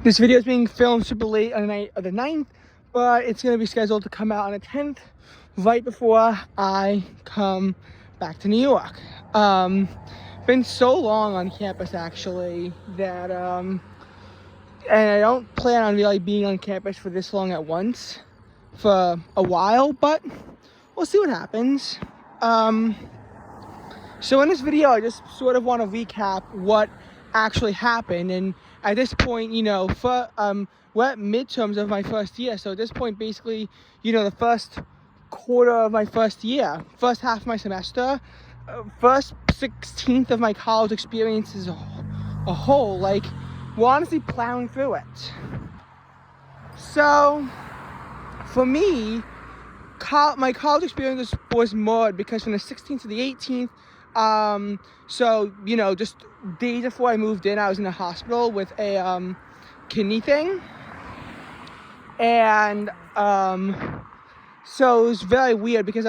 This video is being filmed super late on the night of the 9th, but it's going to be scheduled to come out on the 10th, right before I come back to New York. Been so long on campus, actually, that, and I don't plan on really being on campus for this long at once for a while, but we'll see what happens. So in this video, I just sort of want to recap what actually happened. And at this point, we're at midterms of my first year. So at this point, basically, the first quarter of my first year, first half of my semester, first 16th of my college experience as a whole, like, we're honestly plowing through it. So for me, my college experience was marred because from the 16th to the 18th, just days before I moved in, I was in the hospital with a kidney thing, and so it was very weird because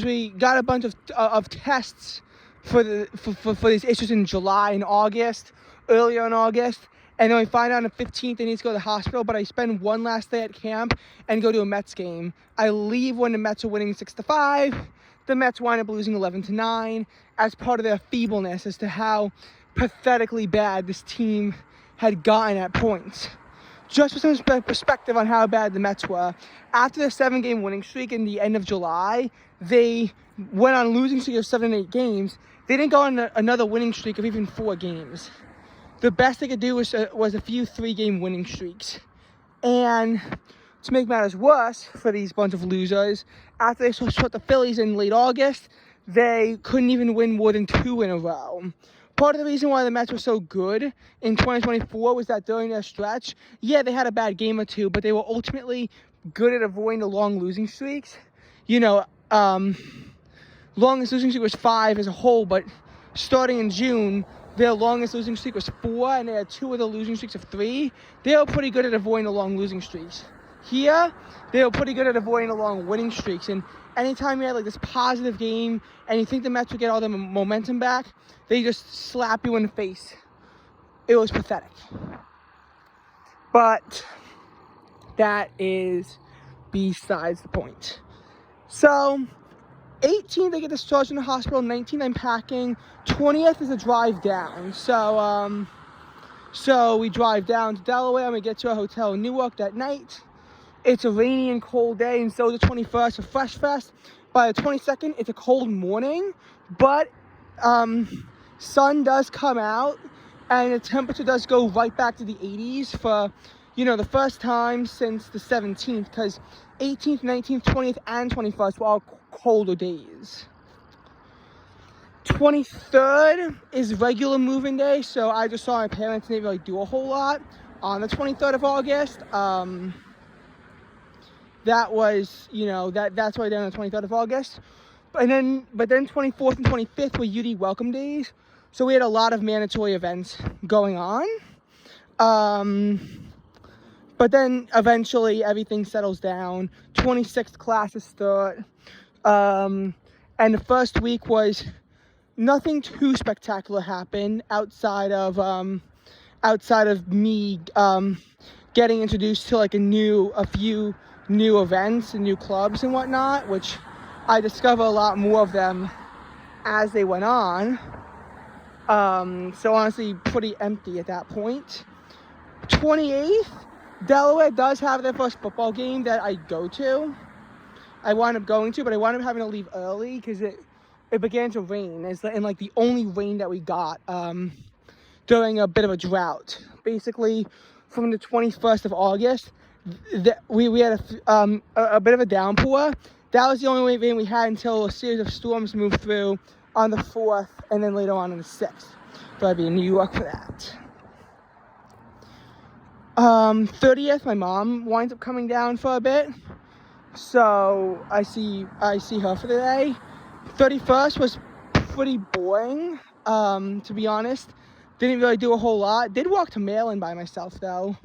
we got a bunch of tests for these issues in July and August, earlier in August. And then we find out on the 15th I need to go to the hospital, but I spend one last day at camp and go to a Mets game. I leave when the Mets are winning 6-5. The Mets wind up losing 11-9 as part of their feebleness as to how pathetically bad this team had gotten at points. Just for some perspective on how bad the Mets were, after their 7-game winning streak in the end of July, they went on a losing streak of 7 and 8 games. They didn't go on another winning streak of even 4 games. The best they could do was a few 3-game winning streaks. And to make matters worse for these bunch of losers, after they swept the Phillies in late August, they couldn't even win more than 2 in a row. Part of the reason why the Mets were so good in 2024 was that during their stretch, yeah, they had a bad game or two, but they were ultimately good at avoiding the long losing streaks. Longest losing streak was 5 as a whole, but starting in June, their longest losing streak was 4, and they had 2 of the losing streaks of 3. They were pretty good at avoiding the long losing streaks. Here, they were pretty good at avoiding the long winning streaks. And anytime you had like this positive game and you think the Mets would get all the momentum back, they just slap you in the face. It was pathetic. But that is besides the point. So 18th, I get discharged from the hospital. 19th, I'm packing. 20th is a drive down. So we drive down to Delaware, and we get to a hotel in Newark that night. It's a rainy and cold day, and so the 21st for Fresh Fest. By the 22nd, it's a cold morning, but sun does come out, and the temperature does go right back to the 80s for, the first time since the 17th, because 18th, 19th, 20th, and 21st were all colder days. 23rd is regular moving day, so I just saw my parents and they didn't really do a whole lot. On the 23rd of August, that was, that's why I did on the 23rd of August. But then 24th and 25th were UD welcome days, so we had a lot of mandatory events going on. But then eventually everything settles down. 26th classes start. And the first week was nothing too spectacular happened outside of me getting introduced to like a few new events and new clubs and whatnot, which I discover a lot more of them as they went on. So honestly, pretty empty at that point. 28th, Delaware does have their first football game that I go to. I wound up going to, but I wound up having to leave early because it began to rain. And like the only rain that we got during a bit of a drought. Basically, from the 21st of August, we had a bit of a downpour. That was the only rain we had until a series of storms moved through on the 4th and then later on the 6th. So I'd be in New York for that. 30th, my mom winds up coming down for a bit. So I see her for the day. 31st was pretty boring, to be honest. Didn't really do a whole lot. Did walk to Maryland by myself, though,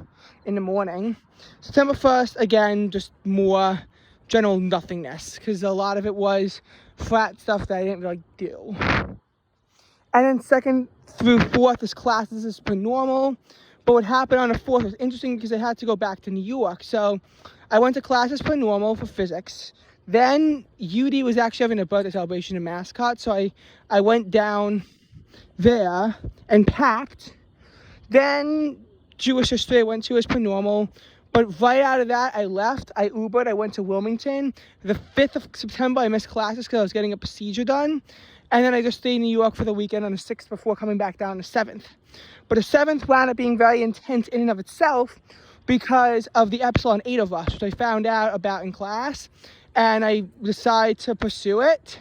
in the morning. September 1st, again, just more general nothingness, because a lot of it was flat stuff that I didn't really do. And then 2nd through 4th is classes as per normal. But what happened on the 4th was interesting because I had to go back to New York. So I went to classes per normal for physics. Then UD was actually having a birthday celebration in Mascot. So I went down there and packed. Then Jewish history I went to as per normal. But right out of that, I left. I Ubered. I went to Wilmington. The 5th of September, I missed classes because I was getting a procedure done. And then I just stayed in New York for the weekend on the 6th before coming back down the 7th. But the 7th wound up being very intense in and of itself because of the Epsilon 8 of us, which I found out about in class. And I decided to pursue it.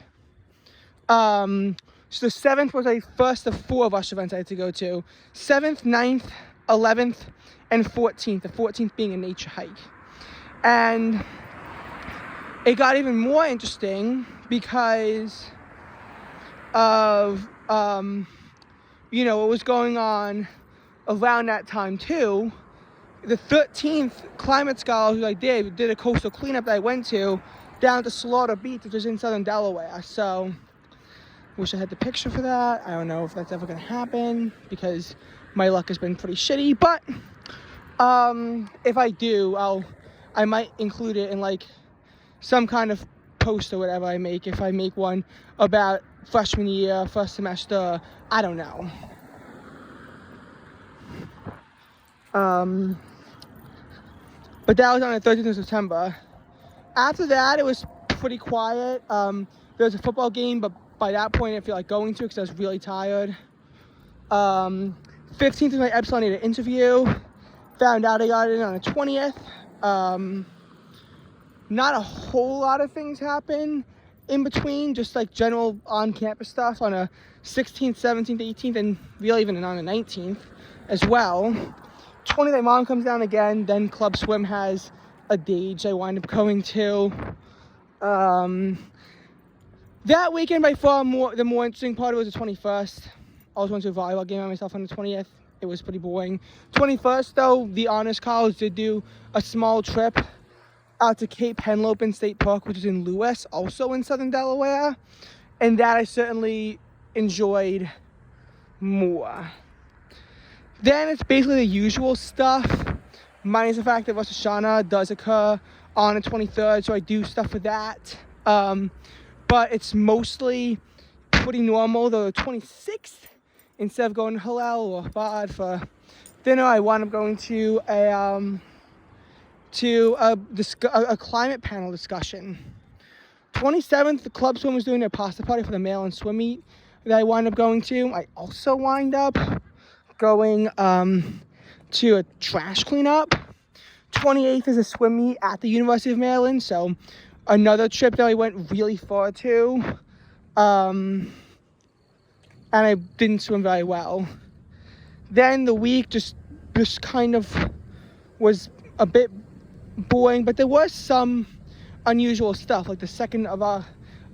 So the 7th was the first of 4 of us events I had to go to. 7th, 9th, 11th, and 14th. The 14th being a nature hike. And it got even more interesting because of, what was going on around that time too. The 13th Climate Scholars, who I did a coastal cleanup that I went to down to Slaughter Beach, which is in southern Delaware. So, wish I had the picture for that. I don't know if that's ever going to happen because my luck has been pretty shitty. But if I do, I might include it in like some kind of post or whatever I make. If I make one about freshman year, first semester, I don't know. But that was on the 13th of September. After that, it was pretty quiet. There was a football game, but by that point, I didn't feel like going to because I was really tired. 15th was my Epsilon 8 interview. Found out I got it on the 20th. Not a whole lot of things happened in between, just like general on-campus stuff on a 16th, 17th, 18th, and really even on the 19th as well. 20th, my mom comes down again. Then Club Swim has a Dage I wind up going to. That weekend, by far, the more interesting part was the 21st. I was went to a volleyball game by myself on the 20th. It was pretty boring. 21st, though, the Honors College did do a small trip out to Cape Henlopen State Park, which is in Lewis, also in southern Delaware. And that I certainly enjoyed more. Then it's basically the usual stuff, minus the fact that Rosh Hashanah does occur on the 23rd, so I do stuff for that. But it's mostly pretty normal. The 26th, instead of going to Hillel or Chabad for dinner, I wound up going to a climate panel discussion. 27th, the Club Swim was doing their pasta party for the male and swim meet that I wound up going to. I also wind up going to a trash cleanup. 28th is a swim meet at the University of Maryland, so another trip that I went really far to. And I didn't swim very well. Then the week just kind of was a bit boring, but there was some unusual stuff, like the 2nd of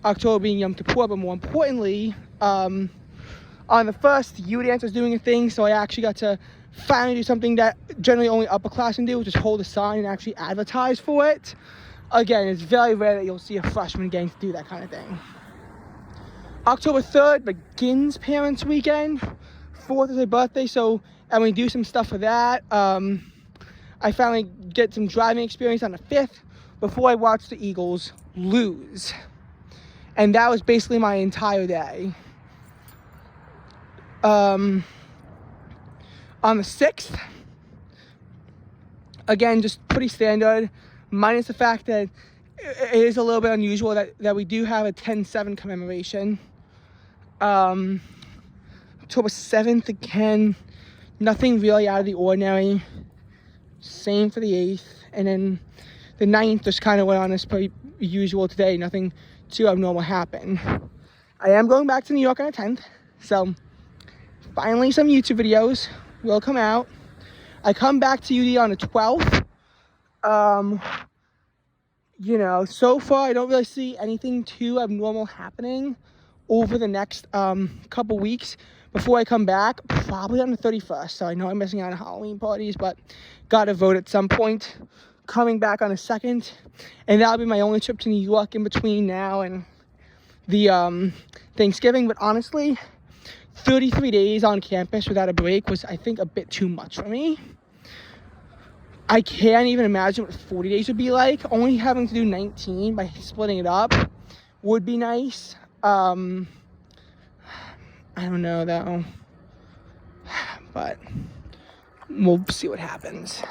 October being Yom Kippur, but more importantly, on the 1st, UDance was doing a thing, so I actually got to finally do something that generally only upperclassmen do, which is hold a sign and actually advertise for it. Again, it's very rare that you'll see a freshman getting to do that kind of thing. October 3rd begins Parents Weekend. 4th is my birthday, and we do some stuff for that. I finally get some driving experience on the 5th before I watch the Eagles lose. And that was basically my entire day. On the 6th, again, just pretty standard, minus the fact that it is a little bit unusual that we do have a 10-7 commemoration. October 7th, again, nothing really out of the ordinary. Same for the 8th. And then the 9th just kind of went on as pretty usual today. Nothing too abnormal happened. I am going back to New York on the 10th. So, finally some YouTube videos will come out. I come back to UD on the 12th. So far I don't really see anything too abnormal happening over the next couple weeks before I come back, probably on the 31st. So I know I'm missing out on Halloween parties, but gotta vote at some point. Coming back on the 2nd, and that'll be my only trip to New York in between now and the Thanksgiving. But honestly, 33 days on campus without a break was, I think, a bit too much for me. I can't even imagine what 40 days would be like. Only having to do 19 by splitting it up would be nice. I don't know though, but we'll see what happens.